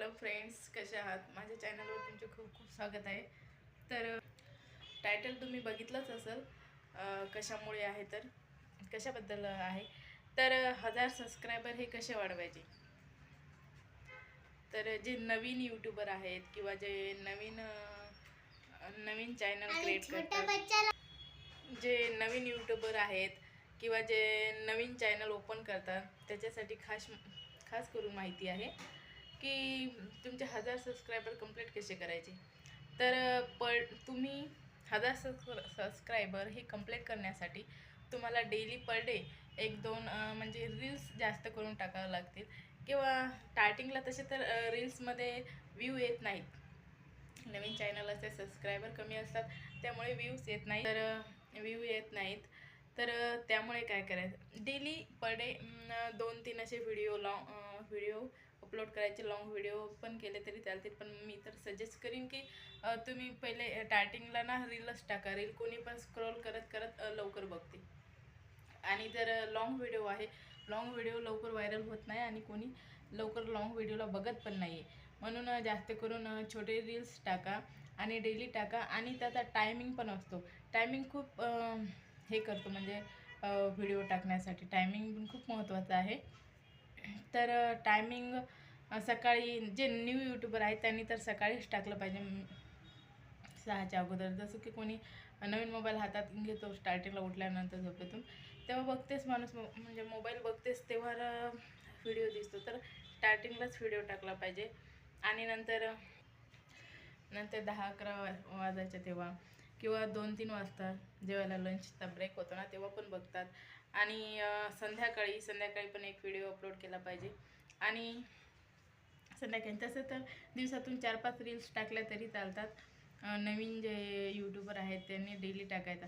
Hello friends, कशा आहात? माझ्या चॅनलवर तुमचे खूप खूप स्वागत आहे. तर टायटल तुम्ही बघितलंच असेल, कशामुळे आहे तर कशाबद्दल आहे. तर 1000 सबस्क्रायबर हे कसे वाढवायचे. तर जे नवीन यूट्यूबर आहेत किंवा जे नवीन चॅनल क्रिएट करतात, जे नवीन यूट्यूबर आहेत किंवा जे नवीन चॅनल ओपन करतात, त्याच्यासाठी खास खास करून माहिती आहे की तुमचे 1000 सबस्क्रायबर कंप्लीट कसे करायचे. तर तुम्ही 1000 सबस्क्रायबर हे कंप्लीट करण्यासाठी तुम्हाला डेली पर डे 1-2 म्हणजे रील्स जास्त करून टाकावं लागतील. किंवा स्टार्टिंगला तसे तर रील्समध्ये व्ह्यू येत नाहीत. नवीन चॅनल असते, सबस्क्रायबर कमी असतात, त्यामुळे व्ह्यूज येत नाही. तर व्ह्यू येत नाहीत, तर त्यामुळे काय करायचं, डेली पर डे 2-3 असे व्हिडिओ अपलोड करायचे. लॉंग व्हिडिओ पण केले तरी चालतील, पण मी तर सजेस्ट करीन की तुम्ही पहिले स्टार्टिंगला ना रीलच टाका. रील कोणी पण स्क्रोल करत करत लवकर बघते. आणि जर लॉंग व्हिडिओ आहे, लॉंग व्हिडिओ लवकर व्हायरल होत नाही आणि कोणी लवकर लॉंग व्हिडिओला बघत पण नाही आहे. म्हणून जास्त करून छोटे रील्स टाका आणि डेली टाका. आणि त्याचा टायमिंग पण असतो. टायमिंग खूप हे करतो, म्हणजे व्हिडिओ टाकण्यासाठी टायमिंग पण खूप महत्त्वाचं आहे. तर टायमिंग सकाळी जे न्यू यूट्यूबर आहेत त्यांनी तर सकाळीच टाकलं पाहिजे, 6च्या अगोदर. जसं की कोणी नवीन मोबाईल हातात घेतो स्टार्टिंगला उठल्यानंतर झोपेतून, तेव्हा बघतेच माणूस, म्हणजे मोबाईल बघतेच तेव्हा व्हिडिओ दिसतो. तर स्टार्टिंगलाच व्हिडिओ टाकला पाहिजे. आणि नंतर 10-11 वाजायच्या तेव्हा, किंवा 2-3 वाजता जेवायला लंचचा ब्रेक होतो ना, तेव्हा पण बघतात. आणि संध्याकाळी पण एक व्हिडिओ अपलोड केला पाहिजे. आणि संध्याकाळी तसं तर दिवसातून 4-5 रील्स टाकल्या तरी चालतात. नवीन जे यूट्यूबर आहेत त्यांनी डेली टाकायचा.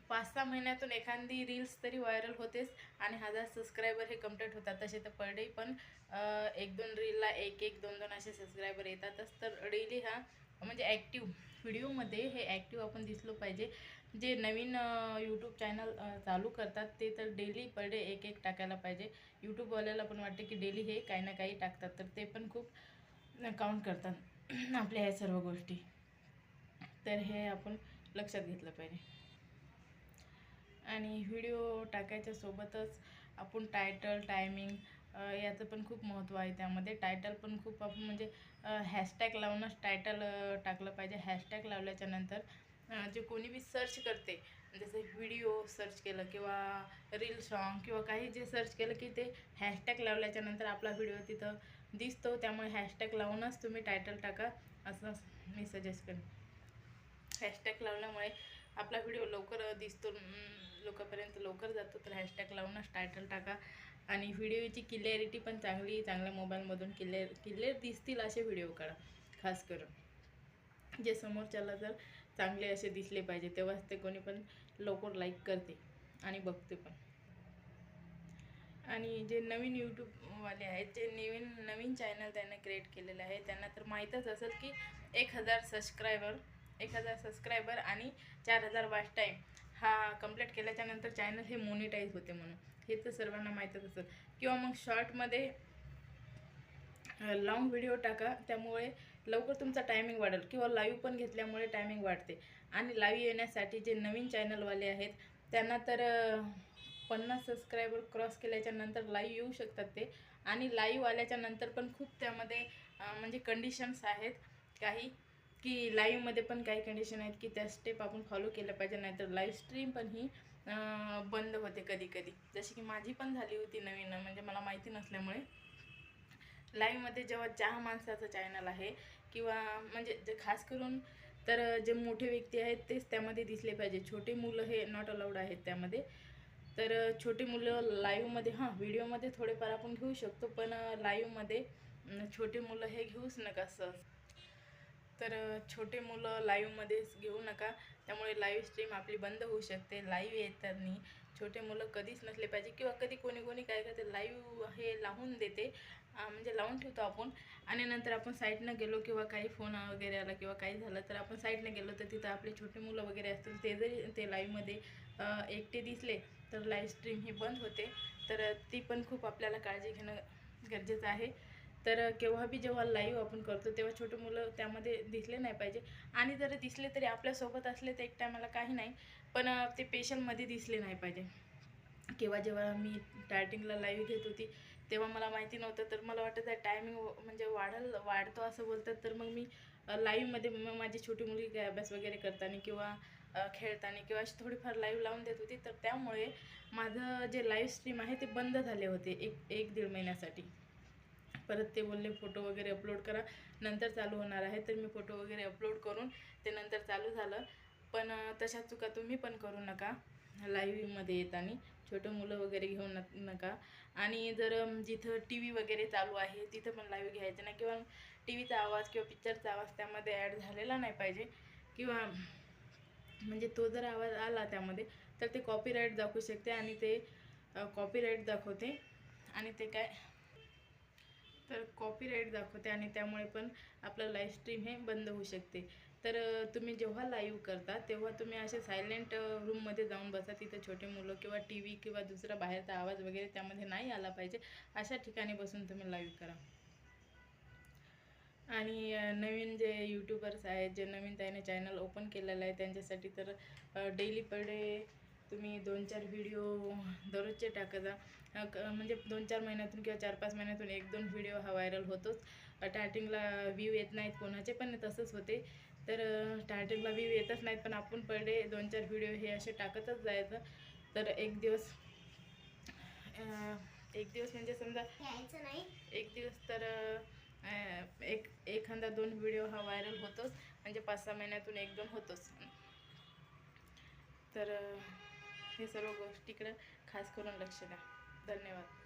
5-6 महिन्यातून एखादी रील्स तरी व्हायरल होतेच आणि 1000 सबस्क्रायबर हे कंप्लीट होतात. तसे तर पर डे पण 1-2 रीलला 1-1, 2-2 असे सबस्क्रायबर येतातच. तर डेली हा म्हणजे ॲक्टिव्ह व्हिडिओमध्ये हे ॲक्टिव्ह आपण दिसलो पाहिजे. जे नवीन यूट्यूब चॅनल चालू करतात ते तर डेली पर डे 1-1 टाकायला पाहिजे. यूट्यूबवाल्याला पण वाटते की डेली हे काही ना काही टाकतात, तर ते पण खूप काउंट करतात आपल्या ह्या सर्व गोष्टी. तर हे आपण लक्षात घेतलं पाहिजे. आणि व्हिडिओ टाकायच्या सोबतच आपण टायटल, टायमिंग याचं पण खूप महत्त्व आहे. त्यामध्ये टायटल पण खूप आपण म्हणजे हॅशटॅग लावूनच टायटल टाकलं पाहिजे. हॅशटॅग लावल्याच्या नंतर जे कोणी बी सर्च करते, जसं व्हिडिओ सर्च केलं किंवा रील सॉन्ग किंवा काही जे सर्च केलं की ते हॅशटॅग लावल्याच्या नंतर आपला व्हिडिओ तिथं दिसतो. त्यामुळे हॅशटॅग लावूनच तुम्ही टायटल टाका, असं मी सजेस्ट करेन. हॅशटॅग लावल्यामुळे आपला व्हिडिओ लवकर दिसतो, लोकांपर्यंत लवकर जातो. तर हॅशटॅग लावूनच टायटल टाका. आणि व्हिडिओची क्लिअरिटी पण चांगल्या मोबाईलमधून क्लिअर दिसतील असे व्हिडिओ काढा. खास करून जे समोरच्याला जर चांगले असे दिसले पाहिजे, तेव्हाच ते कोणी पण लवकर लाईक करते आणि बघते पण. आणि जे नवीन यूट्यूबवाले आहेत, जे नवीन चॅनल त्यांना क्रिएट केलेलं आहे, त्यांना तर माहीतच असेल की 1000 सबस्क्रायबर आणि 4000 वॉच टाईम हा कंप्लीट केल्याच्या नंतर चॅनल हे मोनिटाईज होते म्हणून. हे तर सर्वांना माहीतच असेल. किंवा मग शॉर्टमध्ये लॉंग व्हिडिओ टाका, त्यामुळे लवकर तुमचा टायमिंग वाढेल. किंवा लाईव्ह पण घेतल्यामुळे टायमिंग वाढते. आणि लाईव्ह येण्यासाठी जे नवीन चॅनलवाले आहेत त्यांना तर 50 सबस्क्रायबर क्रॉस केल्याच्या नंतर लाईव्ह येऊ शकतात ते. आणि लाईव्ह आल्याच्या नंतर पण खूप त्यामध्ये म्हणजे कंडिशन्स आहेत काही, की लाईव्हमध्ये पण काही कंडिशन आहेत की त्या स्टेप आपण फॉलो केल्या पाहिजे, नाहीतर लाईव्ह स्ट्रीम पण ही बंद होते कधी कधी. जशी की माझी पण झाली होती नवीन, म्हणजे मला माहिती नसल्यामुळे. लाईव्हमध्ये जेव्हा 4 माणसाचं चॅनल आहे किंवा म्हणजे जे खास करून तर जे मोठे व्यक्ती आहेत तेच त्यामध्ये दिसले पाहिजे. छोटे मुलं हे नॉट अलाउड आहेत त्यामध्ये. तर छोटे मुलं लाईव्हमध्ये व्हिडिओमध्ये थोडेफार आपण घेऊ शकतो, पण लाईव्हमध्ये छोटे मुलं हे घेऊच नका सहज. तर छोटे मुलं लाईव्हमध्येच घेऊ नका, त्यामुळे लाईव्ह स्ट्रीम आपली बंद होऊ शकते. लाईव्ह येताना छोटे मुलं कधीच नसले पाहिजे. किंवा कधी कोणी काय करते, लाईव्ह हे लावून देते, म्हणजे लावून ठेवतो आपण, आणि नंतर आपण साईडनं गेलो किंवा काही फोन वगैरे आला किंवा काही झालं तर आपण साईडनं गेलो तर तिथं आपले छोटे मुलं वगैरे असतील, ते जरी ते लाईव्हमध्ये एकटे दिसले तर लाईव्ह स्ट्रीम ही बंद होते. तर ती पण खूप आपल्याला काळजी घेणं गरजेचं आहे. तर केव्हा बी जेव्हा लाईव्ह आपण करतो तेव्हा छोटे मुलं त्यामध्ये दिसले नाही पाहिजे. आणि जर दिसले तरी आपल्यासोबत असले तर एक टायमाला काही नाही, पण ते पेशलमध्ये दिसले नाही पाहिजे. किंवा जेव्हा मी स्टार्टिंगला लाईव्ह घेत होती तेव्हा मला माहिती नव्हतं, तर मला वाटतं टायमिंग म्हणजे वाढतो असं बोलतात. तर मग मी लाईव्हमध्ये मग माझी छोटी मुलगी काय अभ्यास वगैरे करताना किंवा खेळताना किंवा अशी थोडीफार लाईव्ह लावून देत होती. तर त्यामुळे माझं जे लाईव्ह स्ट्रीम आहे ते बंद झाले होते एक दीड महिन्यासाठी. परत ते बोलले फोटो वगैरे अपलोड करा, नंतर चालू होणार आहे. तर मी फोटो वगैरे अपलोड करून ते नंतर चालू झालं. पण तशा चुका तुम्ही पण करू नका लाईव्हमध्ये येताना, छोटे मुलं वगैरे घेऊन नका. आणि जर जिथं टी व्ही वगैरे चालू आहे तिथं पण लाईव्ह घ्यायचं नाही, किंवा टी व्हीचा आवाज किंवा पिक्चरचा आवाज त्यामध्ये ॲड झालेला नाही पाहिजे. किंवा म्हणजे तो जर आवाज आला त्यामध्ये तर ते कॉपीराईट दाखवू शकते, आणि ते कॉपीराईट दाखवते, आणि ते काय तर कॉपीराईट दाखवते, आणि त्यामुळे पण आपलं लाईव्ह स्ट्रीम हे बंद होऊ शकते. तर तुम्ही जेव्हा लाईव्ह करता तेव्हा तुम्ही असे सायलेंट रूममध्ये जाऊन बसा, तिथे छोटे मुलं किंवा टी व्ही किंवा दुसरा बाहेरचा आवाज वगैरे त्यामध्ये नाही आला पाहिजे, अशा ठिकाणी बसून तुम्ही लाईव्ह करा. आणि नवीन जे यूट्यूबर्स आहेत, जे नवीन त्याने चॅनल ओपन केलेलं आहे त्यांच्यासाठी तर डेली पर डे तुम्ही 2-4 व्हिडिओ दररोजचे टाकत जा. म्हणजे 2-4 महिन्यातून किंवा 4-5 महिन्यातून 1-2 व्हिडिओ हा व्हायरल होतोच. स्टार्टिंगला व्ह्यू येत नाहीत कोणाचे, पण तसंच होते. तर स्टार्टिंगला व्ह्यू येतच नाहीत, पण आपण पर डे 2-4 व्हिडिओ हे असे टाकतच जायचं. तर एक दिवस म्हणजे समजा एक दिवस तर एखादा 2 व्हिडिओ हा व्हायरल होतोच, म्हणजे 5-6 महिन्यातून 1-2 होतोच. तर हे सर्व गोष्टीकडे खास करून लक्ष द्या. धन्यवाद.